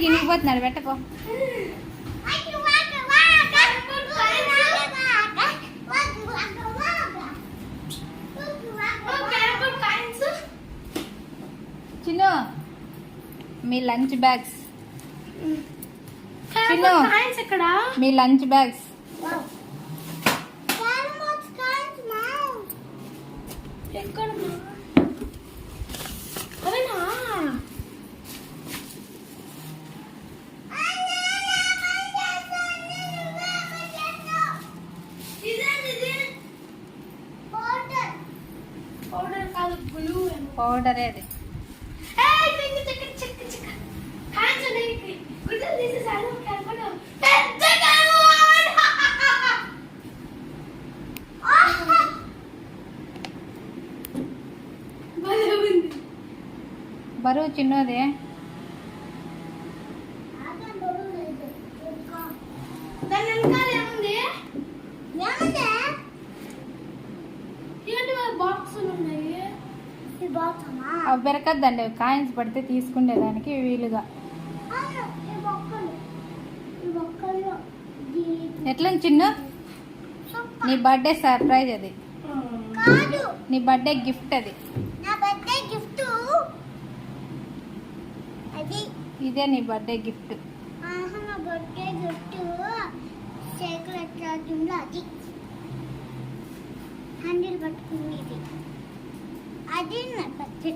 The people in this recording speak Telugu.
ఇనిగిపోతున్నాడు పెట్టపో. చిన్ను మీ లంచ్ బ్యాగ్స్. చిన్ను మీ లంచ్ బ్యాగ్స్. పౌడర్ అది. బరువు చిన్నది. అవి పెరకద్దండి, కాయిన్స్ పడితే తీసుకునేదానికి వీలుగా. ఎట్లా చిన్న నీ బర్త్డే సర్ప్రైజ్ అది, నీ బర్త్డే గిఫ్ట్ అది. ఇదే నీ బర్త్డే గిఫ్ట్. హ్యాండిల్ పట్టుకుంది అది నా బర్త్డే.